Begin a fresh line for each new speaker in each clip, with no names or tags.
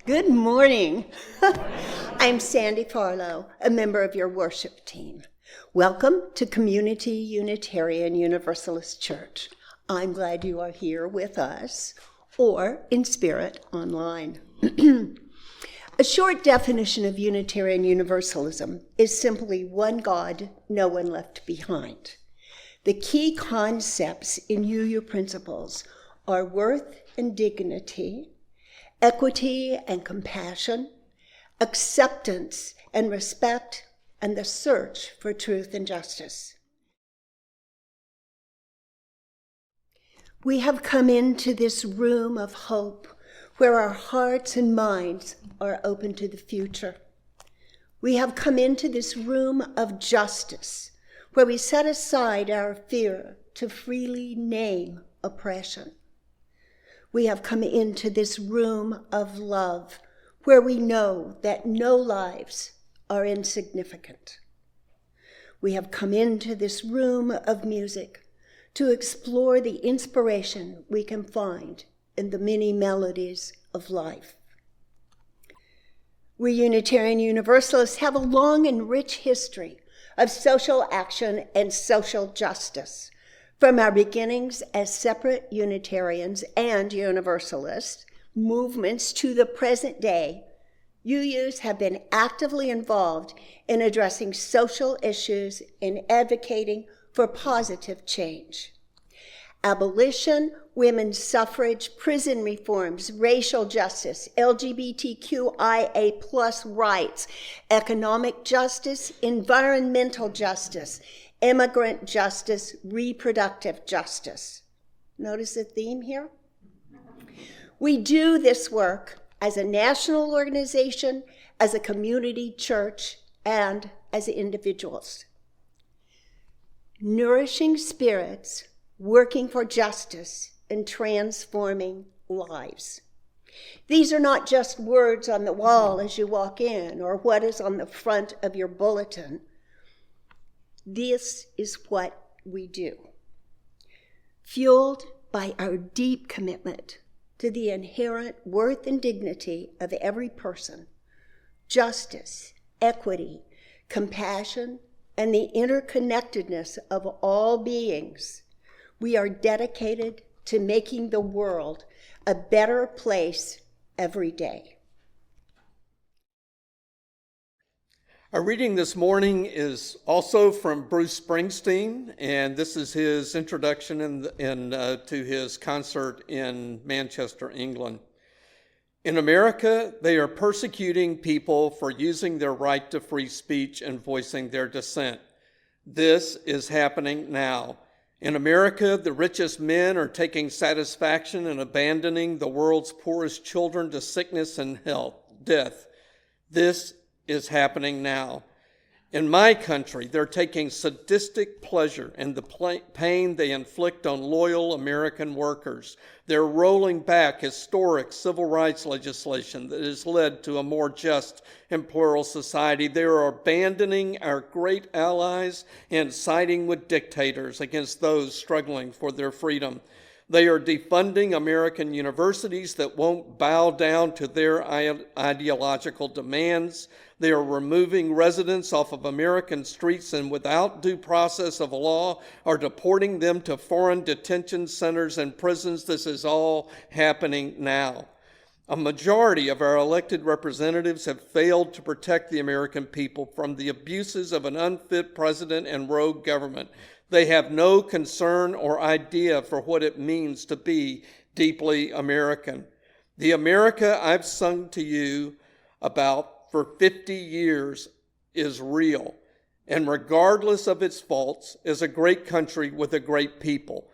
Good morning. I'm Sandy Farlow, a member of your worship team. Welcome to Community Unitarian Universalist Church. I'm glad you are here with us or in spirit online. A short definition of Unitarian Universalism is simply one God, no one left behind. The key concepts in UU principles are worth and dignity, equity and compassion, acceptance and respect, and the search for truth and justice. We have come into this room of hope where our hearts and minds are open to the future. We have come into this room of justice where we set aside our fear to freely name oppression. We have come into this room of love where we know that no lives are insignificant. We have come into this room of music to explore the inspiration we can find in the many melodies of life. We Unitarian Universalists have a long and rich history of social action and social justice. From our beginnings as separate Unitarians and Universalists movements to the present day, UUs have been actively involved in addressing social issues and advocating for positive change. Abolition, women's suffrage, prison reforms, racial justice, LGBTQIA+ rights, economic justice, environmental justice, immigrant justice, reproductive justice. Notice the theme here? We do this work as a national organization, as a community church, and as individuals. Nourishing spirits, working for justice, and transforming lives. These are not just words on the wall as you walk in or what is on the front of your bulletin. This is what we do. Fueled by our deep commitment to the inherent worth and dignity of every person, justice, equity, compassion, and the interconnectedness of all beings, we are dedicated to making the world a better place every day.
Our reading this morning is also from Bruce Springsteen, and this is his introduction to his concert in Manchester, England. In America, they are persecuting people for using their right to free speech and voicing their dissent. This is happening now. In America, the richest men are taking satisfaction in abandoning the world's poorest children to sickness and death. This is happening now. In my country, they're taking sadistic pleasure in the pain they inflict on loyal American workers. They're rolling back historic civil rights legislation that has led to a more just and plural society. They are abandoning our great allies and siding with dictators against those struggling for their freedom. They are defunding American universities that won't bow down to their ideological demands. They are removing residents off of American streets and without due process of law are deporting them to foreign detention centers and prisons. This is all happening now. A majority of our elected representatives have failed to protect the American people from the abuses of an unfit president and rogue government. They have no concern or idea for what it means to be deeply American. The America I've sung to you about for 50 years is real, and regardless of its faults, is a great country with a great people.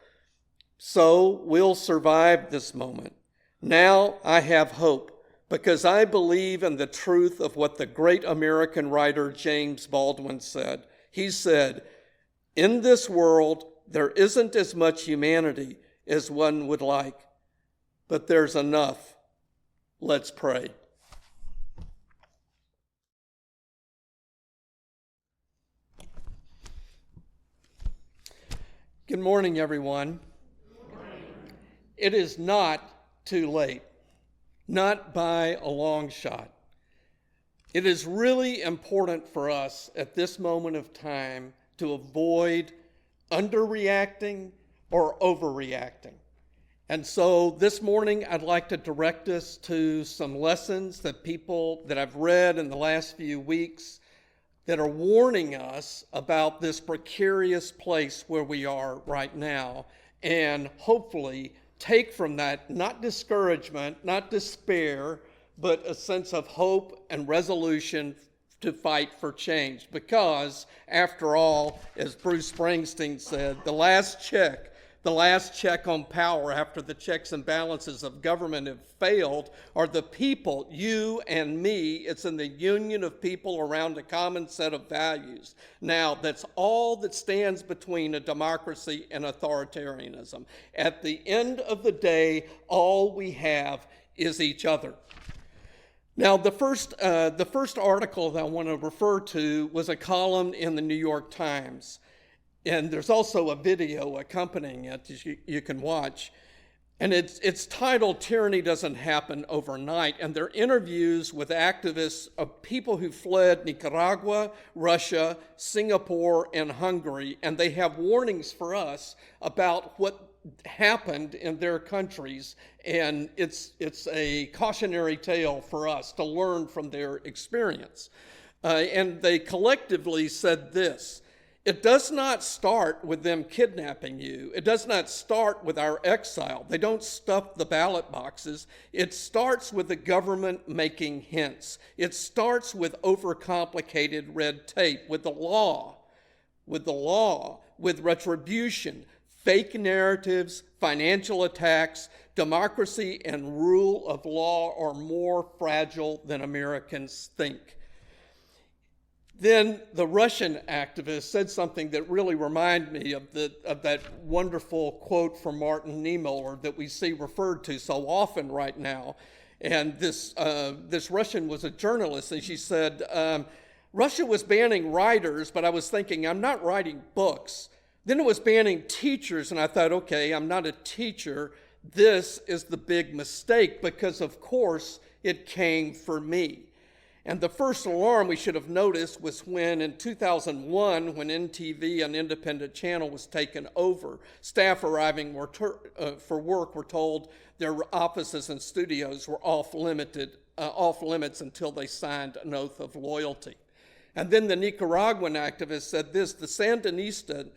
So we'll survive this moment. Now I have hope because I believe in the truth of what the great American writer James Baldwin said. He said, "In this world, there isn't as much humanity as one would like, but there's enough. Let's pray." Good morning, everyone. Good morning. It is not too late. not by a long shot. It is really important for us at this moment of time to avoid underreacting or overreacting. And so this morning, I'd like to direct us to some lessons that I've read in the last few weeks that are warning us about this precarious place where we are right now, and hopefully take from that not discouragement, not despair, but a sense of hope and resolution to fight for change. Because, after all, as Bruce Springsteen said, the last check on power after the checks and balances of government have failed are the people, you and me. It's in the union of people around a common set of values. Now, that's all that stands between a democracy and authoritarianism. At the end of the day, all we have is each other. Now, the first article that I want to refer to was a column in the New York Times. And there's also a video accompanying it that you can watch. And it's titled, "Tyranny Doesn't Happen Overnight." And they're interviews with activists of people who fled Nicaragua, Russia, Singapore, and Hungary. And they have warnings for us about what happened in their countries. And it's a cautionary tale for us to learn from their experience. And they collectively said this: it does not start with them kidnapping you. It does not start with our exile. They don't stuff the ballot boxes. It starts with the government making hints. It starts with overcomplicated red tape, with the law, with retribution, fake narratives, financial attacks. Democracy and rule of law are more fragile than Americans think. Then the Russian activist said something that really reminded me of that wonderful quote from Martin Niemöller that we see referred to so often right now. And this Russian was a journalist, and she said, Russia was banning writers, but I was thinking, I'm not writing books. Then it was banning teachers, and I thought, okay, I'm not a teacher. This is the big mistake, because of course it came for me. And the first alarm we should have noticed was when in 2001, when NTV, an independent channel, was taken over, staff arriving for work were told their offices and studios were off limits until they signed an oath of loyalty. And then the Nicaraguan activist said this: the Sandinista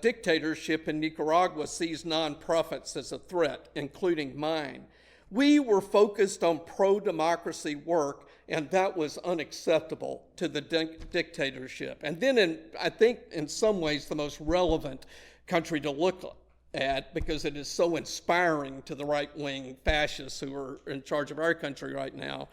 dictatorship in Nicaragua sees nonprofits as a threat, including mine. We were focused on pro-democracy work, and that was unacceptable to the dictatorship. And then I think in some ways the most relevant country to look at, because it is so inspiring to the right-wing fascists who are in charge of our country right now,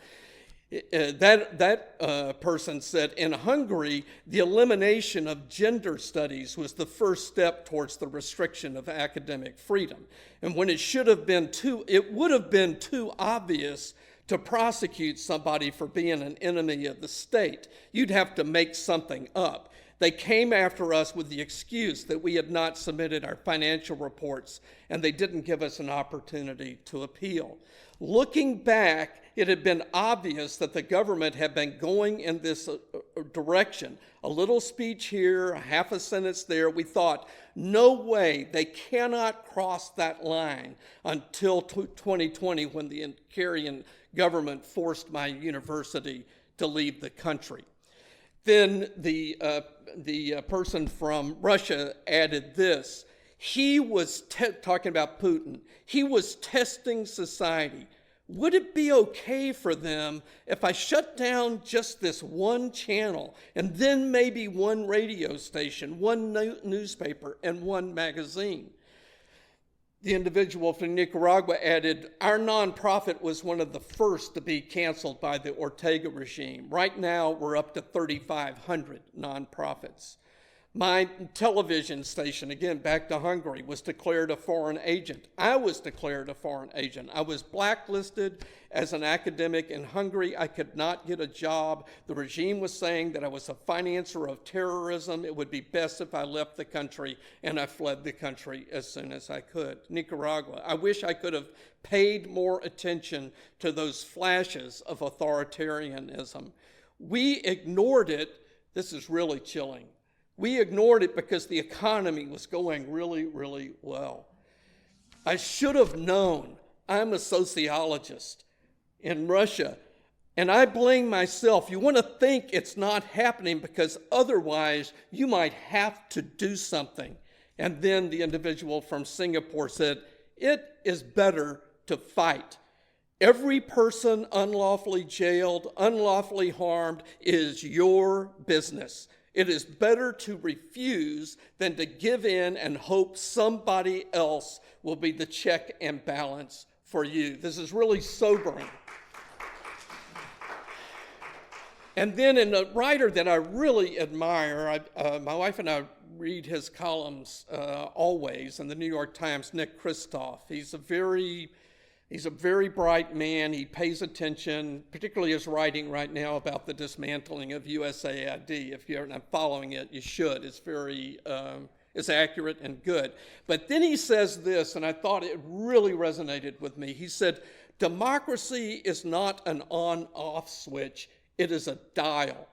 that person said, in Hungary, the elimination of gender studies was the first step towards the restriction of academic freedom. And when it would have been too obvious to prosecute somebody for being an enemy of the state. You'd have to make something up. They came after us with the excuse that we had not submitted our financial reports, and they didn't give us an opportunity to appeal. Looking back, it had been obvious that the government had been going in this direction. A little speech here, a half a sentence there. We thought, no way, they cannot cross that line until 2020, when the Icarian government forced my university to leave the country. Then the person from Russia added this: he was talking about Putin. He was testing society. Would it be okay for them if I shut down just this one channel and then maybe one radio station, one newspaper, and one magazine? The individual from Nicaragua added, our nonprofit was one of the first to be canceled by the Ortega regime. Right now, we're up to 3,500 nonprofits. My television station, again, back to Hungary, was declared a foreign agent. I was declared a foreign agent. I was blacklisted as an academic in Hungary. I could not get a job. The regime was saying that I was a financier of terrorism. It would be best if I left the country, and I fled the country as soon as I could. Nicaragua. I wish I could have paid more attention to those flashes of authoritarianism. We ignored it. This is really chilling. We ignored it because the economy was going really, really well. I should have known. I'm a sociologist in Russia, and I blame myself. You want to think it's not happening because otherwise you might have to do something. And then the individual from Singapore said, it is better to fight. Every person unlawfully jailed, unlawfully harmed is your business. It is better to refuse than to give in and hope somebody else will be the check and balance for you. This is really sobering. And then in a writer that I really admire, my wife and I read his columns always in the New York Times, Nick Kristof. He's a very bright man. He pays attention, particularly his writing right now about the dismantling of USAID. If you're not following it, you should. It's very, it's accurate and good. But then he says this, and I thought it really resonated with me. He said, democracy is not an on-off switch. It is a dial.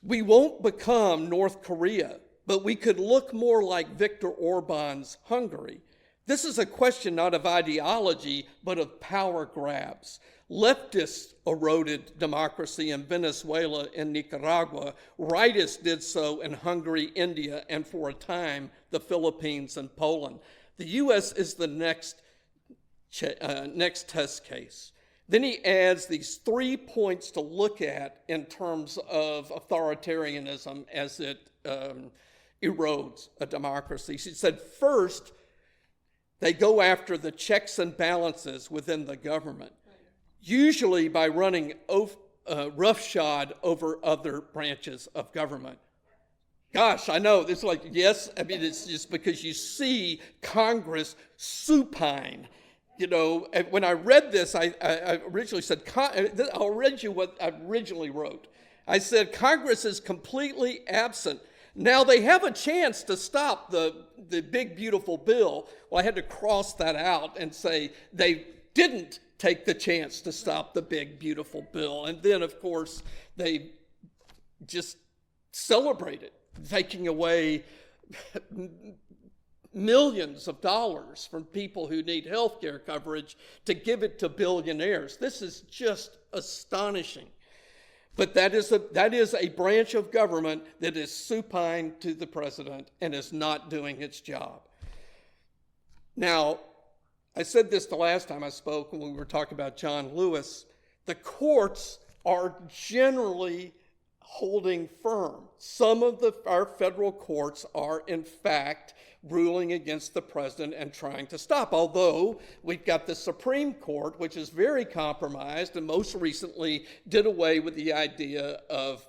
We won't become North Korea, but we could look more like Viktor Orban's Hungary. This is a question not of ideology, but of power grabs. Leftists eroded democracy in Venezuela and Nicaragua. Rightists did so in Hungary, India, and for a time, the Philippines and Poland. The U.S. is the next test case. Then he adds these 3 points to look at in terms of authoritarianism as it erodes a democracy. He said, first, they go after the checks and balances within the government, usually by running roughshod over other branches of government. Gosh, I know, it's like, yes, I mean, it's just because you see Congress supine. You know, when I read this, I originally said, I'll read you what I originally wrote. I said, Congress is completely absent. Now they have a chance to stop the big, beautiful bill. Well, I had to cross that out and say they didn't take the chance to stop the big, beautiful bill. And then, of course, they just celebrated taking away millions of dollars from people who need health care coverage to give it to billionaires. This is just astonishing. But that is a branch of government that is supine to the president and is not doing its job. Now, I said this the last time I spoke when we were talking about John Lewis. The courts are generally holding firm. Some of our federal courts are, in fact, ruling against the president and trying to stop. Although we've got the Supreme Court, which is very compromised and most recently did away with the idea of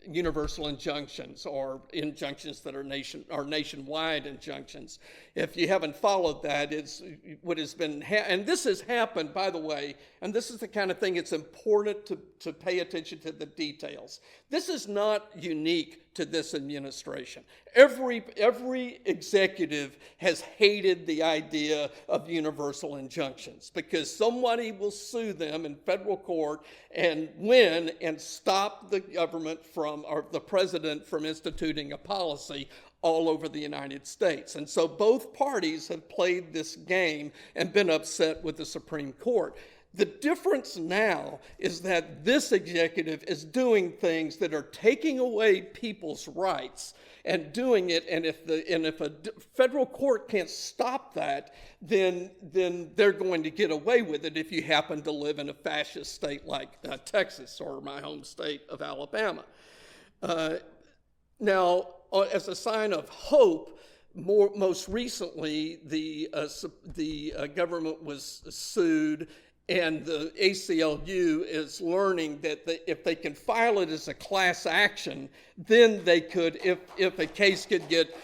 universal injunctions or injunctions that are nationwide injunctions. If you haven't followed that, it's what has been, and this has happened, by the way, and this is the kind of thing it's important to pay attention to the details. This is not unique to this administration. Every executive has hated the idea of universal injunctions because somebody will sue them in federal court and win and stop the government or the president from instituting a policy all over the United States. And so both parties have played this game and been upset with the Supreme Court. The difference now is that this executive is doing things that are taking away people's rights and doing it, and if a federal court can't stop that, then they're going to get away with it if you happen to live in a fascist state like Texas or my home state of Alabama. Now, as a sign of hope, most recently the government was sued And the ACLU is learning that if they can file it as a class action, then they could, if a case could get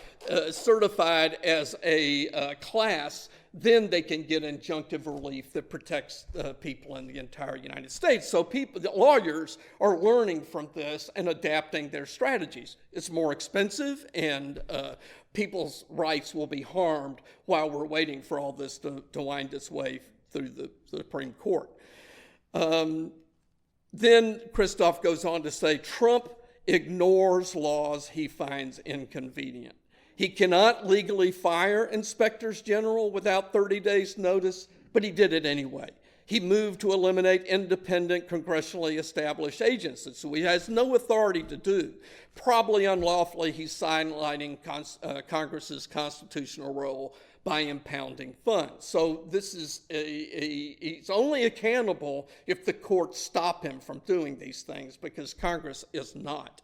certified as a class, then they can get injunctive relief that protects people in the entire United States. So the lawyers are learning from this and adapting their strategies. It's more expensive, and people's rights will be harmed while we're waiting for all this to wind its way through the Supreme Court. Then Christoph goes on to say, Trump ignores laws he finds inconvenient. He cannot legally fire inspectors general without 30 days notice, but he did it anyway. He moved to eliminate independent, congressionally established agencies, so he has no authority to do. Probably unlawfully, he's sidelining Congress's constitutional role by impounding funds. So this is he's only accountable if the courts stop him from doing these things, because Congress is not.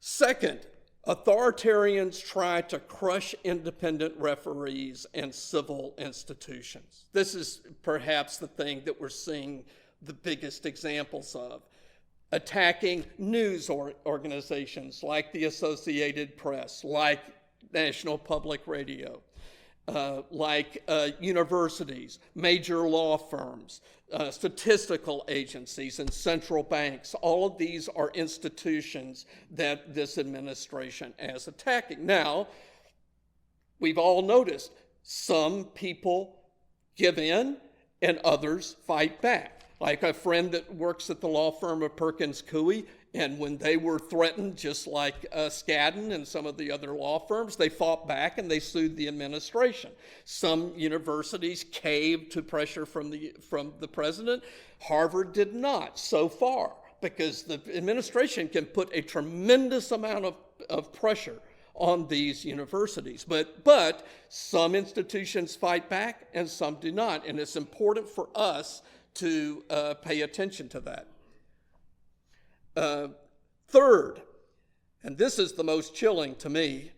Second, authoritarians try to crush independent referees and civil institutions. This is perhaps the thing that we're seeing the biggest examples of. Attacking news organizations like the Associated Press, like National Public Radio, like universities, major law firms, statistical agencies, and central banks. All of these are institutions that this administration is attacking. Now, we've all noticed some people give in and others fight back. Like a friend that works at the law firm of Perkins Coie, and when they were threatened, just like Skadden and some of the other law firms, they fought back and they sued the administration. Some universities caved to pressure from the president. Harvard did not so far, because the administration can put a tremendous amount of pressure on these universities. But some institutions fight back and some do not, and it's important for us to pay attention to that. Third, and this is the most chilling to me,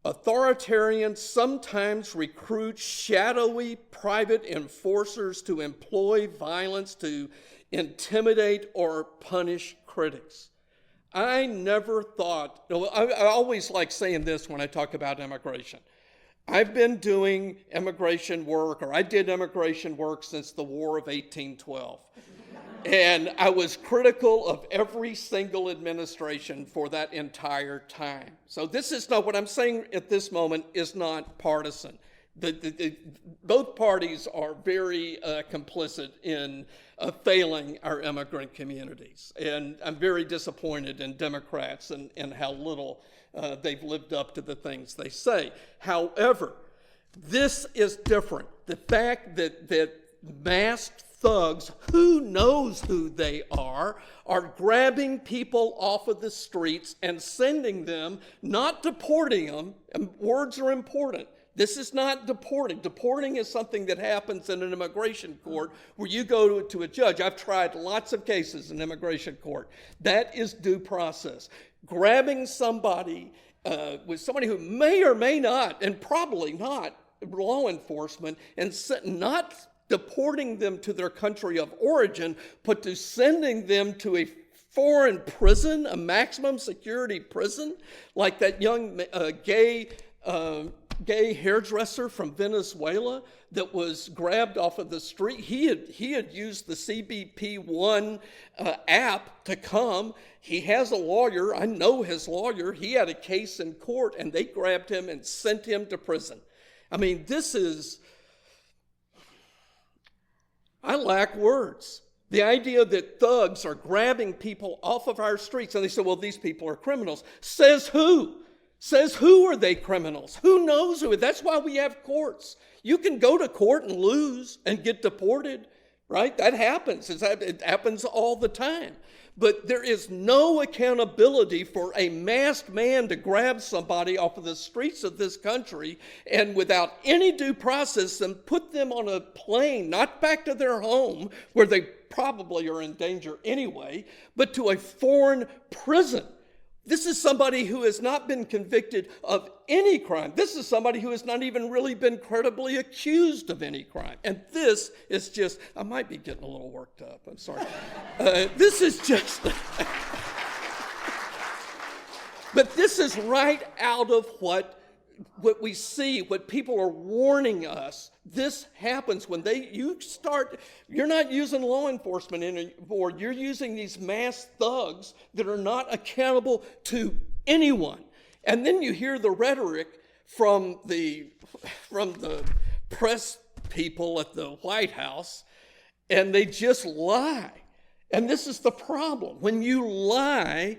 authoritarians sometimes recruit shadowy private enforcers to employ violence to intimidate or punish critics. I never thought, I always like saying this when I talk about immigration. I've been doing immigration work, or I did immigration work since the War of 1812. And I was critical of every single administration for that entire time. So this is not, what I'm saying at this moment is not partisan. Both parties are very complicit in failing our immigrant communities. And I'm very disappointed in Democrats and how little they've lived up to the things they say. However, this is different. The fact that masked thugs, who knows who they are grabbing people off of the streets and sending them, not deporting them, and words are important. This is not deporting. Deporting is something that happens in an immigration court where you go to a judge. I've tried lots of cases in immigration court. That is due process. Grabbing somebody with somebody who may or may not, and probably not, law enforcement, and not deporting them to their country of origin, but to sending them to a foreign prison, a maximum security prison, like that young gay hairdresser from Venezuela that was grabbed off of the street. He had used the CBP-1 app to come. He has a lawyer. I know his lawyer. He had a case in court, and they grabbed him and sent him to prison. I mean, this is... I lack words. The idea that thugs are grabbing people off of our streets, and they say, well, these people are criminals. Says who? Says who are they criminals? Who knows who? That's why we have courts. You can go to court and lose and get deported, right? That happens. It happens all the time. But there is no accountability for a masked man to grab somebody off of the streets of this country and without any due process and put them on a plane, not back to their home where they probably are in danger anyway, but to a foreign prison This is somebody who has not been convicted of any crime. This is somebody who has not even really been credibly accused of any crime. And this is just, I might be getting a little worked up, I'm sorry. This is just, but this is right out of what we see, what people are warning us. This happens when you're not using law enforcement anymore, you're using these mass thugs that are not accountable to anyone. And then you hear the rhetoric from the press people at the White House, and they just lie. And this is the problem. When you lie,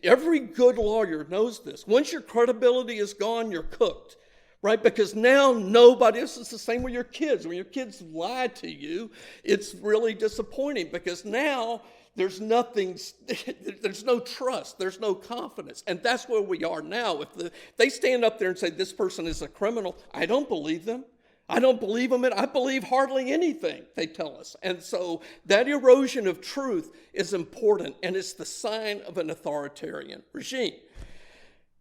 every good lawyer knows this. Once your credibility is gone, you're cooked, right? Because now this is the same with your kids. When your kids lie to you, it's really disappointing because now there's no trust, there's no confidence. And that's where we are now. If they stand up there and say, this person is a criminal, I don't believe them. I don't believe them, and I believe hardly anything they tell us. And so that erosion of truth is important, and it's the sign of an authoritarian regime.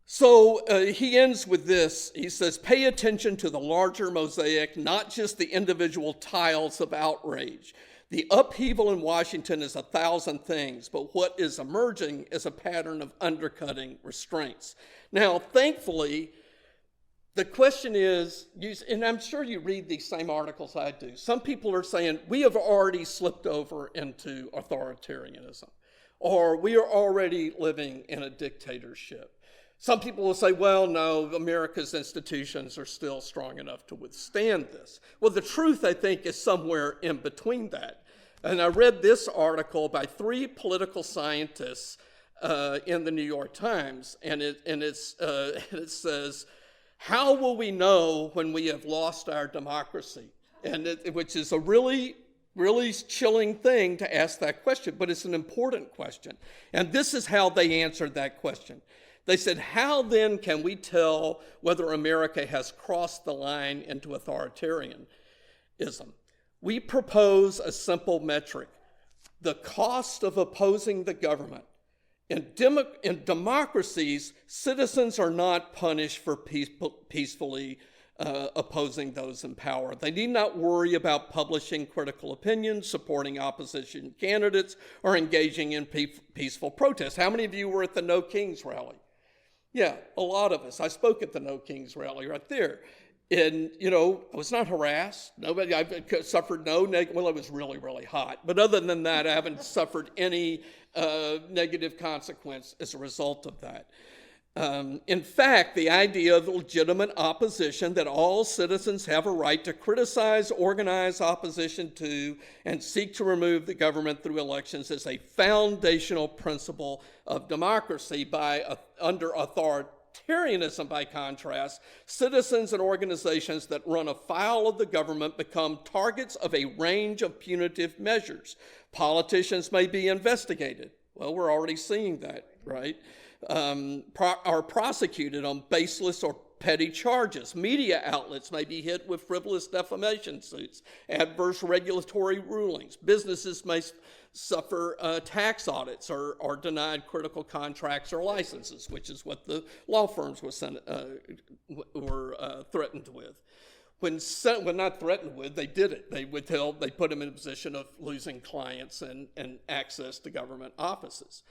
So he ends with this. He says, pay attention to the larger mosaic, not just the individual tiles of outrage. The upheaval in Washington is 1,000 things, but what is emerging is a pattern of undercutting restraints. Now, thankfully, the question is, and I'm sure you read these same articles I do, some people are saying, we have already slipped over into authoritarianism, or we are already living in a dictatorship. Some people will say, well, no, America's institutions are still strong enough to withstand this. Well, the truth, I think, is somewhere in between that. And I read this article by 3 political scientists in the New York Times, and it says, how will we know when we have lost our democracy? Which is a really, really chilling thing to ask that question, but it's an important question. And this is how they answered that question. They said, how then can we tell whether America has crossed the line into authoritarianism? We propose a simple metric, the cost of opposing the government. In democracies, citizens are not punished for peacefully opposing those in power. They need not worry about publishing critical opinions, supporting opposition candidates, or engaging in peaceful protests. How many of you were at the No Kings rally? Yeah, a lot of us. I spoke at the No Kings rally right there. And, I was not harassed. I suffered no negative, well, it was really, really hot. But other than that, I haven't suffered any negative consequence as a result of that. In fact, the idea of legitimate opposition, that all citizens have a right to criticize, organize opposition to, and seek to remove the government through elections, is a foundational principle of democracy. Under authoritarianism, by contrast, citizens and organizations that run afoul of the government become targets of a range of punitive measures. Politicians may be investigated. Well, we're already seeing that, right? Are prosecuted on baseless or petty charges. Media outlets may be hit with frivolous defamation suits, adverse regulatory rulings. Businesses may suffer tax audits or are denied critical contracts or licenses, which is what the law firms were threatened with. When not threatened with, they did it. They put them in a position of losing clients and access to government offices.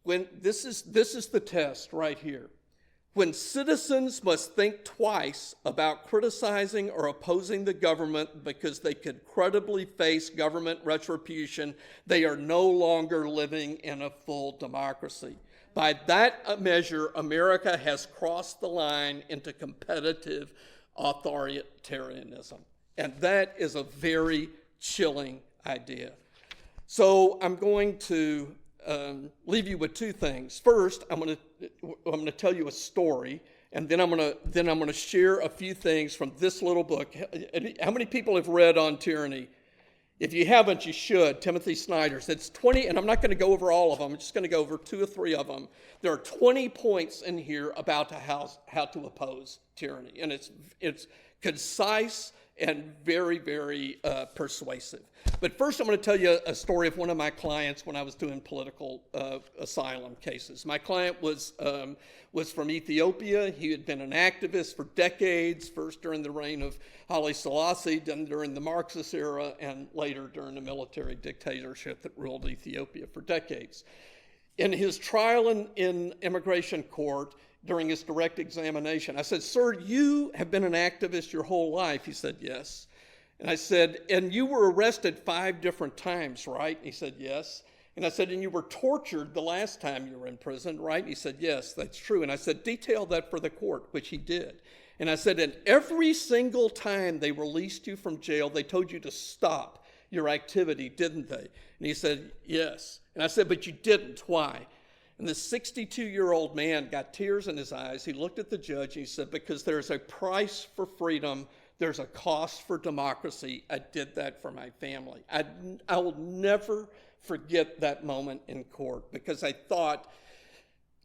When this is the test right here. When citizens must think twice about criticizing or opposing the government because they could credibly face government retribution, they are no longer living in a full democracy. By that measure, America has crossed the line into competitive authoritarianism. And that is a very chilling idea. So I'm going to leave you with 2 things. First, I'm going to tell you a story, and then I'm going to share a few things from this little book. How many people have read On Tyranny? If you haven't, you should. Timothy Snyder's. It's 20, and I'm not going to go over all of them. I'm just going to go over 2 or 3 of them. There are 20 points in here about how to oppose tyranny, and it's concise and very, very persuasive. But first, I'm going to tell you a story of one of my clients when I was doing political asylum cases. My client was from Ethiopia. He had been an activist for decades, first during the reign of Haile Selassie, then during the Marxist era, and later during the military dictatorship that ruled Ethiopia for decades. In his trial in immigration court, during his direct examination, I said, "Sir, you have been an activist your whole life." He said, "Yes." And I said, "And you were arrested 5 different times, right?" And he said, "Yes." And I said, "And you were tortured the last time you were in prison, right?" And he said, "Yes, that's true." And I said, "Detail that for the court," which he did. And I said, "And every single time they released you from jail, they told you to stop your activity, didn't they?" And he said, "Yes." And I said, "But you didn't. Why?" And the 62-year-old man got tears in his eyes. He looked at the judge and he said, "Because there's a price for freedom, there's a cost for democracy. I did that for my family." I will never forget that moment in court, because I thought,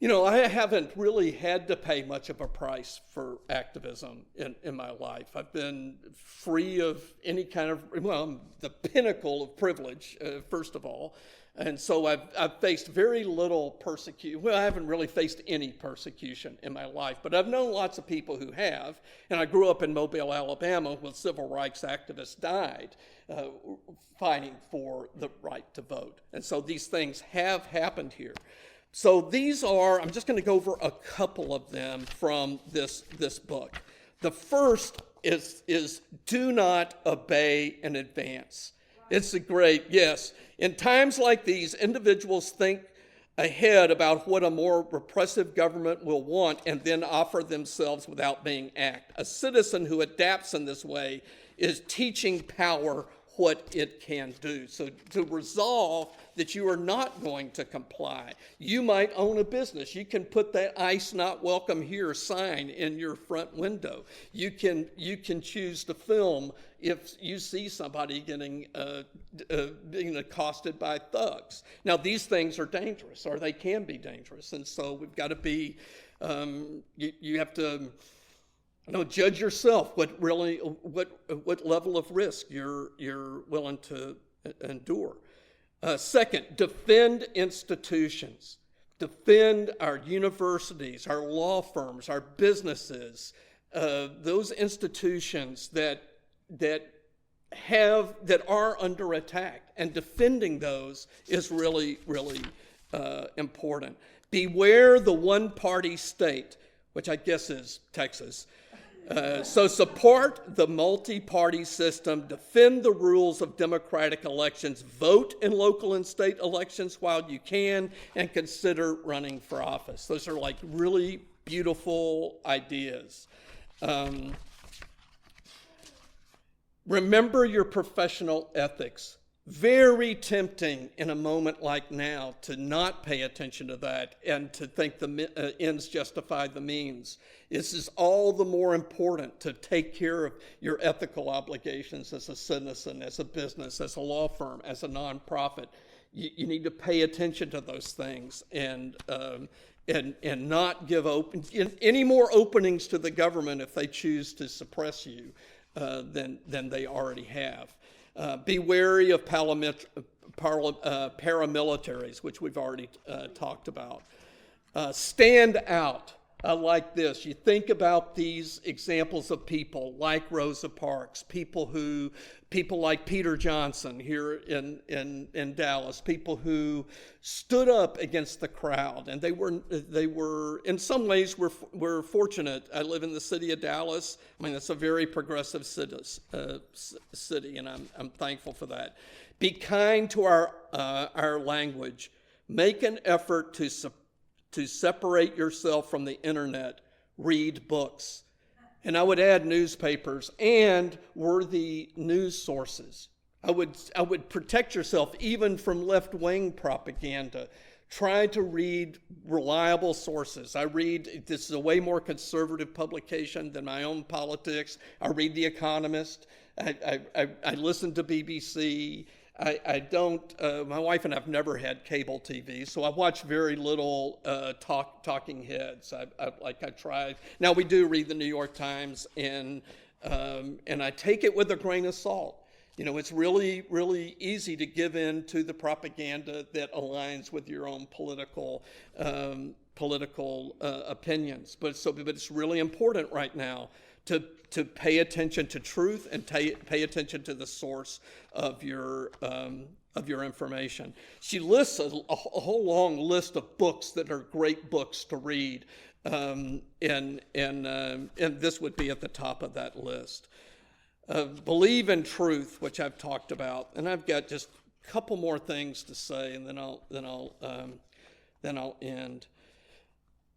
I haven't really had to pay much of a price for activism in my life. I've been free of any kind of, I'm the pinnacle of privilege, first of all. And so I've faced very little persecution. Well, I haven't really faced any persecution in my life, but I've known lots of people who have. And I grew up in Mobile, Alabama, where civil rights activists died fighting for the right to vote. And so these things have happened here. So I'm just going to go over a couple of them from this book. The first is do not obey in advance. It's yes. In times like these, individuals think ahead about what a more repressive government will want and then offer themselves without being asked. A citizen who adapts in this way is teaching power what it can do. So to resolve that you are not going to comply, you might own a business. You can put that "ICE not welcome here" sign in your front window. You can choose to film if you see somebody being accosted by thugs. Now, these things are dangerous, or they can be dangerous, and so we've got to be. You have to. Judge yourself what level of risk you're willing to endure. Second, defend institutions. Defend our universities, our law firms, our businesses, those institutions that are under attack, and defending those is really, really important. Beware the one-party state, which I guess is Texas. So support the multi-party system, defend the rules of democratic elections, vote in local and state elections while you can, and consider running for office. Those are like really beautiful ideas. Remember your professional ethics. Very tempting in a moment like now to not pay attention to that and to think the ends justify the means. This is all the more important to take care of your ethical obligations as a citizen, as a business, as a law firm, as a nonprofit. You need to pay attention to those things and not give any more openings to the government if they choose to suppress you than they already have. Be wary of paramilitaries, which we've already talked about. Stand out. I like this. You think about these examples of people like Rosa Parks, people like Peter Johnston here in Dallas, people who stood up against the crowd, and they were in some ways we're fortunate. I live in the city of Dallas. I mean, it's a very progressive city, and I'm thankful for that. Be kind to our language. Make an effort to separate yourself from the internet. Read books. And I would add newspapers and worthy news sources. I would protect yourself even from left-wing propaganda. Try to read reliable sources. This is a way more conservative publication than my own politics. I read The Economist. I listen to BBC. I don't, my wife and I have never had cable TV, so I watch very little talking heads. I try. Now, we do read the New York Times and And I take it with a grain of salt. You know, it's really, really easy to give in to the propaganda that aligns with your own political opinions. But it's really important right now to pay attention to truth and pay attention to the source of your information. She lists a whole long list of books that are great books to read, and this would be at the top of that list. Believe in Truth, which I've talked about, and I've got just a couple more things to say, and then I'll end.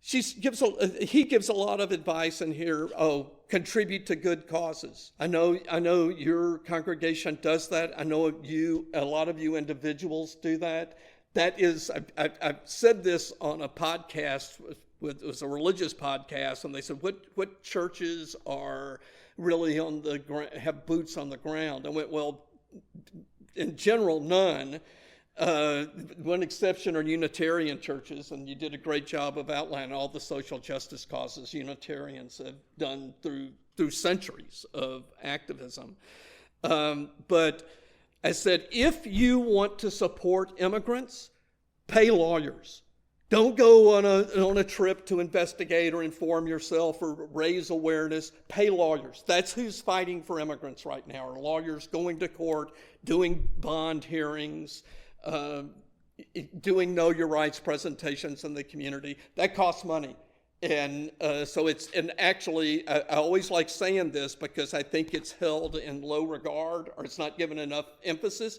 He gives a lot of advice in here. Contribute to good causes. I know your congregation does that. I know a lot of you individuals do that. That is, I've said this on a podcast. It was a religious podcast, and they said, what churches are really have boots on the ground? I went, well, in general, none. One exception are Unitarian churches, and you did a great job of outlining all the social justice causes Unitarians have done through centuries of activism. But I said, if you want to support immigrants, pay lawyers. Don't go on a trip to investigate or inform yourself or raise awareness. Pay lawyers. That's who's fighting for immigrants right now, are lawyers going to court, doing bond hearings, doing Know Your Rights presentations in the community. That costs money. And actually, I always like saying this because I think it's held in low regard, or it's not given enough emphasis.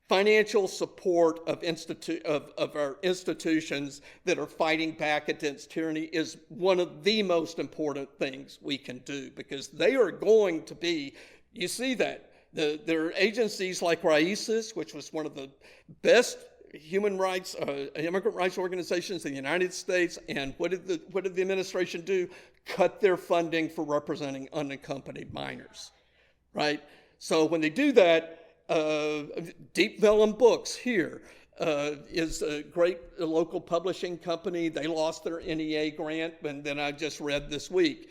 Financial support of our institutions that are fighting back against tyranny is one of the most important things we can do, because they are going to be, you see that. There are agencies like RAICES, which was one of the best human rights, immigrant rights organizations in the United States, and what did the administration do? Cut their funding for representing unaccompanied minors, right? So when they do that, Deep Vellum Books here is a great local publishing company. They lost their NEA grant, and then I just read this week,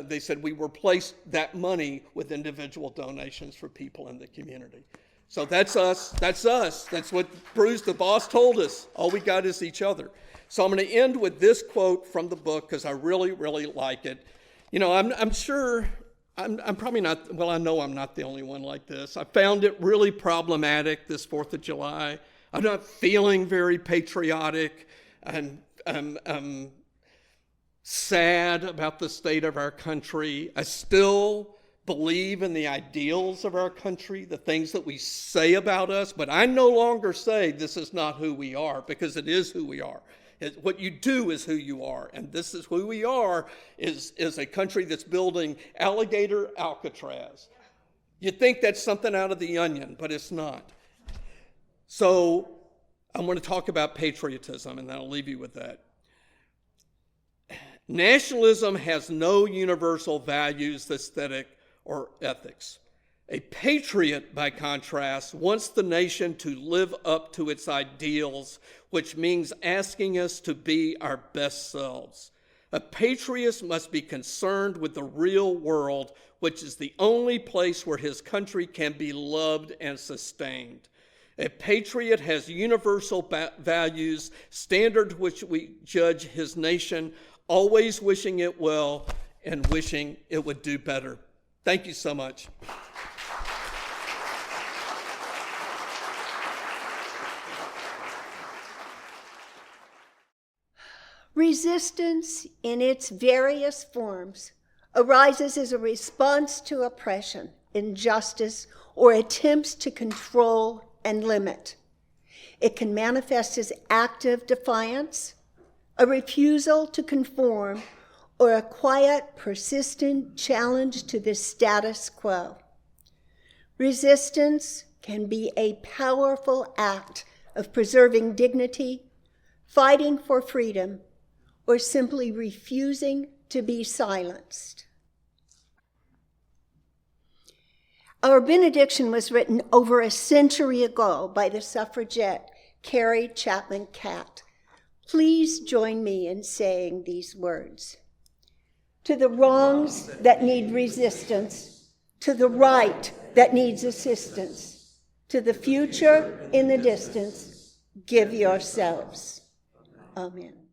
they said we replaced that money with individual donations for people in the community. So that's us. That's us. That's what Bruce, the boss, told us. All we got is each other. So I'm going to end with this quote from the book because I really, really like it. You know, I'm sure... I'm probably not, well, I know I'm not the only one like this. I found it really problematic this 4th of July. I'm not feeling very patriotic. I'm sad about the state of our country. I still believe in the ideals of our country, the things that we say about us, but I no longer say this is not who we are, because it is who we are. What you do is who you are, and this is who we are, is a country that's building alligator Alcatraz. You think that's something out of The Onion, but it's not. So I'm going to talk about patriotism, and then I'll leave you with that. Nationalism has no universal values, aesthetic, or ethics. A patriot, by contrast, wants the nation to live up to its ideals, which means asking us to be our best selves. A patriot must be concerned with the real world, which is the only place where his country can be loved and sustained. A patriot has universal values, standards which we judge his nation, always wishing it well and wishing it would do better. Thank you so much.
Resistance in its various forms arises as a response to oppression, injustice, or attempts to control and limit. It can manifest as active defiance, a refusal to conform, or a quiet, persistent challenge to the status quo. Resistance can be a powerful act of preserving dignity, fighting for freedom, or simply refusing to be silenced. Our benediction was written over a century ago by the suffragette Carrie Chapman Catt. Please join me in saying these words. To the wrongs that need resistance, to the right that needs assistance, to the future in the distance, give yourselves. Amen.